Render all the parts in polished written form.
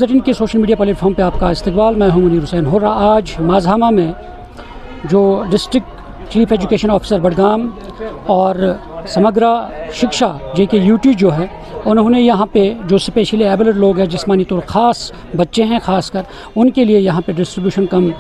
زٹین کے social media plate form پہ آپ کا استقبال. میں ہوں منیر حسین. ہو رہا آج ماذہامہ میں جو district chief education officer Budgam اور سمگرا شکشا جے کے یو ٹی جو ہے انہوں نے یہاں پہ جو اسپیشلی ایبلڈ لوگ ہیں جسمانی طور خاص بچے ہیں خاص کر ان کے لیے یہاں پہ ڈسٹریبیوشن کم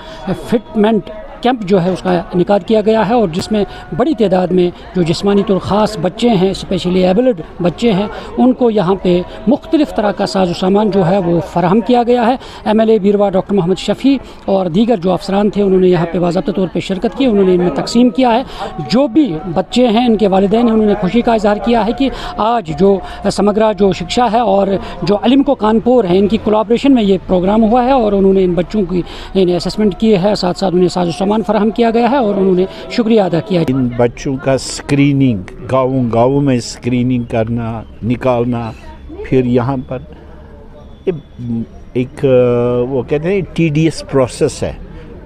فٹمنٹ کیمپ جو ہے اس کا انعقاد کیا گیا ہے اور جس میں بڑی تعداد میں جو جسمانی طور خاص بچے ہیں اسپیشلی ایبلڈ بچے ہیں ان کو یہاں پہ مختلف طرح کا ساز و سامان جو ہے وہ فراہم کیا گیا ہے. ایم ایل اے بیروا ڈاکٹر محمد شفیع اور دیگر جو افسران تھے انہوں نے یہاں پہ باضابطہ طور پہ شرکت کی. انہوں نے ان میں تقسیم کیا ہے. جو بھی بچے ہیں ان کے والدین ہیں انہوں نے خوشی کا اظہار کیا ہے کہ آج جو سمگرا جو شکشا ہے اور جو علم کو کانپور ہے ان کی کولابریشن میں یہ پروگرام ہوا ہے اور انہوں نے ان بچوں کی اسسمنٹ کی ہے, ساتھ ساتھ انہیں ساز و سامان فراہم کیا گیا ہے اور انہوں نے شکریہ ادا کیا. ان بچوں کا اسکریننگ گاؤں میں اسکریننگ کرنا نکالنا پھر یہاں پر ایک وہ کہتے ہیں ٹیڈیس پروسیس ہے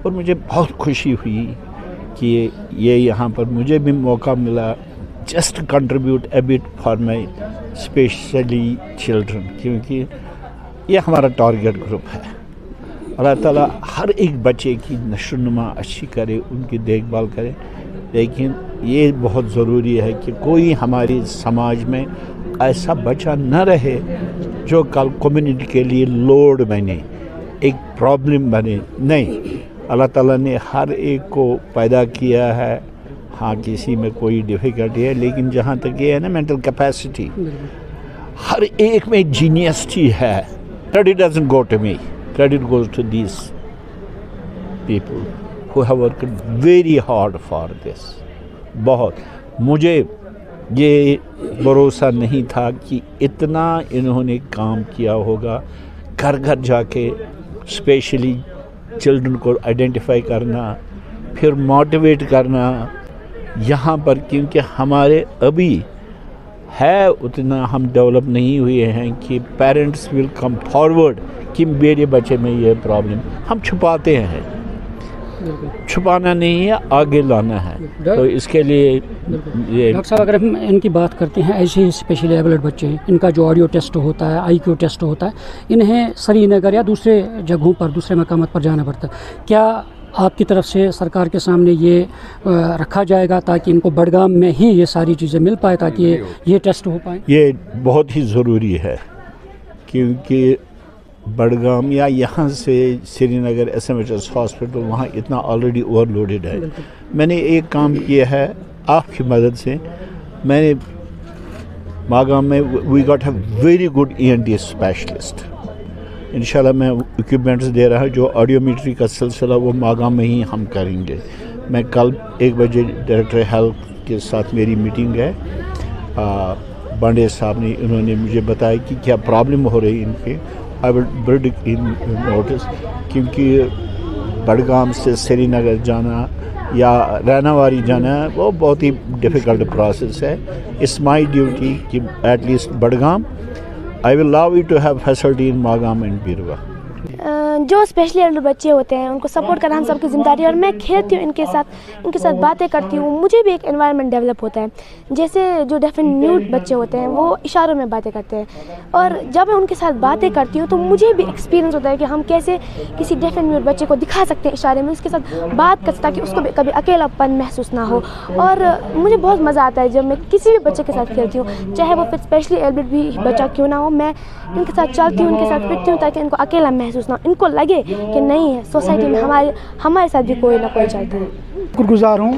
اور مجھے بہت خوشی ہوئی کہ یہ یہاں پر مجھے بھی موقع ملا just contribute a bit for my especially children کیونکہ یہ ہمارا ٹارگیٹ گروپ ہے. اللہ تعالیٰ ہر ایک بچے کی نشو و نما اچھی کرے, ان کی دیکھ بھال کرے, لیکن یہ بہت ضروری ہے کہ کوئی ہماری سماج میں ایسا بچہ نہ رہے جو کل کمیونٹی کے لیے لوڈ بنے, ایک پرابلم بنے. نہیں, اللہ تعالیٰ نے ہر ایک کو پیدا کیا ہے. ہاں کسی میں کوئی ڈیفیکلٹی ہے لیکن جہاں تک یہ ہے نا مینٹل کیپیسٹی ہر ایک میں جینیسٹی ہے. Credit doesn't go to me. Credit goes to these people who have worked very hard for this. بہت مجھے یہ بھروسہ نہیں تھا کہ اتنا انہوں نے کام کیا ہوگا. گھر گھر جا کے اسپیشلی چلڈرن کو آئیڈینٹیفائی کرنا پھر موٹیویٹ کرنا یہاں پر, کیونکہ ہمارے ابھی ہے اتنا ہم ڈیولپ نہیں ہوئے ہیں کہ پیرنٹس ول کم فارورڈ کہ میرے بچے میں یہ پرابلم. ہم چھپاتے ہیں, چھپانا نہیں ہے آگے لانا ہے. تو اس کے لیے یہ ڈاکٹر صاحب اگر ہم ان کی بات کرتے ہیں ایسے ہی اسپیشلی ایبلڈ بچے ہیں ان کا جو آڈیو ٹیسٹ ہوتا ہے آئی کیو ٹیسٹ ہوتا ہے انہیں سری نگر یا دوسرے جگہوں پر دوسرے مقامات پر جانا پڑتا ہے. کیا آپ کی طرف سے سرکار کے سامنے یہ رکھا جائے گا تاکہ ان کو بڈگام میں ہی یہ ساری چیزیں مل پائے تاکہ یہ ٹیسٹ ہو پائیں؟ یہ بہت ہی ضروری ہے کیونکہ بڈگام یا یہاں سے Srinagar S M H S hospital وہاں اتنا آلریڈی اوور لوڈڈ ہے. میں نے ایک کام کیا ہے آپ کی مدد سے. میں نے ماگام میں we got a very good ENT specialist. انشاءاللہ میں اکوپمنٹس دے رہا ہوں. جو آڈیو میٹری کا سلسلہ وہ ماگام میں ہی ہم کریں گے. میں کل 1 بجے ڈائریکٹر ہیلتھ کے ساتھ میری میٹنگ ہے. بانڈے صاحب نے انہوں نے مجھے بتایا کہ کیا پرابلم ہو رہی ان کے. آئی ول برڈ ان نوٹس کیونکہ بڈگام سے سری نگر جانا یا ریناواری جانا وہ بہت ہی ڈیفیکلٹ پروسیس ہے. اٹس مائی ڈیوٹی کہ at least Budgam I will allow you to have facility in Magam and Birwa. جو اسپیشلی ایبلڈ بچے ہوتے ہیں ان کو سپورٹ کرنا ہم سب کی ذمہ داری ہے اور میں کھیلتی ہوں ان کے ساتھ باتیں کرتی ہوں. مجھے بھی ایک انوائرمنٹ ڈیولپ ہوتا ہے. جیسے جو ڈیف اینڈ میوٹ بچے ہوتے ہیں وہ اشاروں میں باتیں کرتے ہیں اور جب میں ان کے ساتھ باتیں کرتی ہوں تو مجھے بھی ایکسپیرینس ہوتا ہے کہ ہم کیسے کسی ڈیف اینڈ میوٹ بچے کو دکھا سکتے ہیں اشارے میں, اس کے ساتھ بات کر تاکہ اس کو بھی کبھی اکیلا پن محسوس نہ ہو. اور مجھے بہت مزہ آتا ہے جب میں کسی بھی بچے کے ساتھ کھیلتی ہوں, چاہے وہ پھر اسپیشلی ایبلڈ بھی بچہ کیوں نہ ہو. میں ان کے ساتھ چلتی ہوں, ان کے ساتھ پھرتی ہوں تاکہ ان کو اکیلا محسوس نہ ہو, ان کو لگے کہ نہیں ہے سوسائٹی میں ہمارے ساتھ بھی کوئی نہ کوئی چلتا ہے. شکر گزار ہوں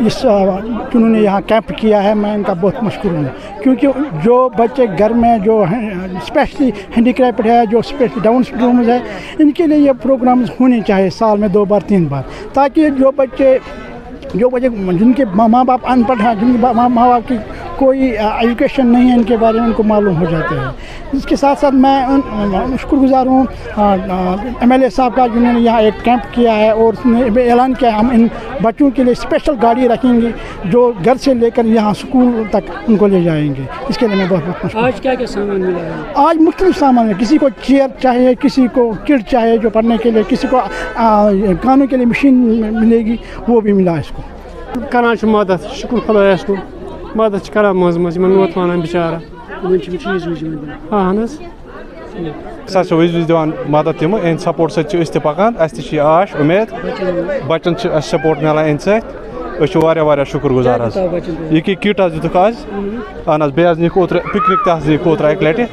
اس انہوں نے یہاں کیمپ کیا ہے. میں ان کا بہت مشکور ہوں کیونکہ جو بچے گھر میں جو اسپیشلی ہینڈی کریفٹ ہے, جو اسپیشلی ڈاؤن سنڈرومز ہے, ان کے لیے یہ پروگرامز ہونے چاہیے سال میں 2 بار 3 بار تاکہ جو بچے جن کے ماں باپ ان پڑھ ہیں, جن کے ماں باپ کی کوئی ایجوکیشن نہیں ہے ان کے بارے میں ان کو معلوم ہو جاتے ہیں. اس کے ساتھ ساتھ میں شکر گزار ہوں MLA صاحب کا جنہوں نے یہاں ایک کیمپ کیا ہے اور اس نے اعلان کیا ہم ان بچوں کے لیے اسپیشل گاڑی رکھیں گے جو گھر سے لے کر یہاں اسکول تک ان کو لے جائیں گے. اس کے لیے میں بہت مشکور. آج کیا سامان ملا ہے؟ آج مختلف سامان ہے. کسی کو چیئر چاہیے, کسی کو کٹ چاہیے جو پڑھنے کے لیے, کسی کو کانوں کے لیے مشین ملے گی وہ بھی ملا اس کو. کران مدد شکر خدایس کن مدد کران مز نوت وان بچارا. اہن حظ. سا وز دِوان مدد تِم اِہنٛدِ سپورٹ سۭتۍ چھِ أسۍ تہِ پکان اَسہِ تہِ چھِ یہِ آش اُمید بچن چھِ اَسہِ سپورٹ میلان اِہنٛدِ سۭتۍ أسۍ چھِ واریاہ واریاہ شُکر گُزار حظ یہِ کہِ کِٹ حظ دِتُکھ آز اہن حظ بیٚیہِ حظ نِکھ اوترٕ پِکنِک تہِ حظ نِکھ اوترٕ اَکہِ لٹہِ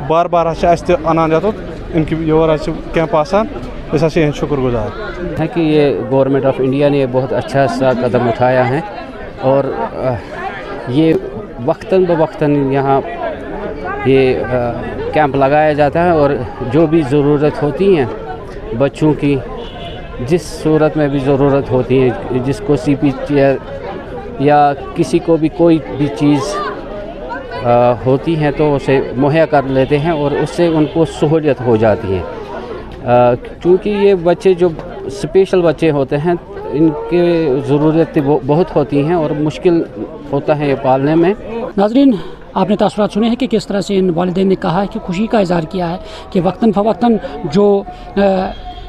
بار بار حظ چھِ اَسہِ تہِ اَنان یوٚتَتھ اِنکہِ یور حظ چھِ کیمپ آسان أسۍ حظ چھِ اِہنٛدۍ شُکر گُزار ہے کہ یہ گورنمنٹ آف انڈیا نے بہت اچھا سا قدم اٹھایا ہے اور یہ وقتاً بوقتاً یہاں یہ کیمپ لگایا جاتا ہے اور جو بھی ضرورت ہوتی ہیں بچوں کی جس صورت میں بھی ضرورت ہوتی ہے جس کو سی پی چیئر یا کسی کو بھی کوئی بھی چیز ہوتی ہیں تو اسے مہیا کر لیتے ہیں اور اس سے ان کو سہولیت ہو جاتی ہے چونکہ یہ بچے جو اسپیشل بچے ہوتے ہیں ان کی ضرورت بہت ہوتی ہیں اور مشکل ہوتا ہے یہ پالنے میں. ناظرین آپ نے تاثرات سنے ہیں کہ کس طرح سے ان والدین نے کہا ہے کہ خوشی کا اظہار کیا ہے کہ وقتاً فوقتاً جو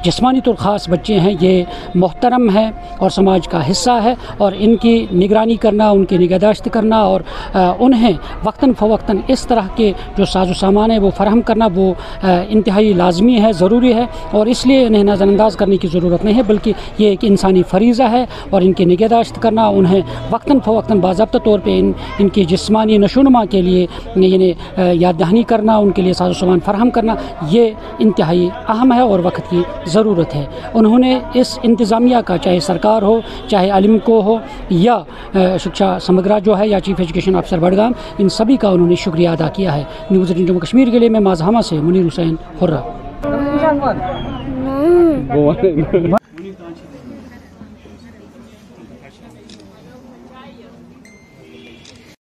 جسمانی طور خاص بچے ہیں یہ محترم ہے اور سماج کا حصہ ہے اور ان کی نگرانی کرنا ان کی نگہداشت کرنا اور انہیں وقتاً فوقتاً اس طرح کے جو ساز و سامان ہے وہ فراہم کرنا وہ انتہائی لازمی ہے ضروری ہے اور اس لیے انہیں نظر انداز کرنے کی ضرورت نہیں ہے بلکہ یہ ایک انسانی فریضہ ہے اور ان کی نگہداشت کرنا انہیں وقتاً فوقتاً باضابطہ طور پہ ان کی جسمانی نشوونما کے لیے انہیں یاد دہانی کرنا ان کے لیے ساز و سامان فراہم کرنا یہ انتہائی اہم ہے اور وقت کی ضرورت ہے. انہوں نے اس انتظامیہ کا چاہے سرکار ہو چاہے علم کو ہو یا شکشا سمگرا جو ہے یا چیف ایجوکیشن آفیسر بڈگام ان سبھی کا انہوں نے شکریہ ادا کیا ہے. نیوز 18 جموں کشمیر کے لیے میں ماذہامہ سے منیر حسین ہرہ.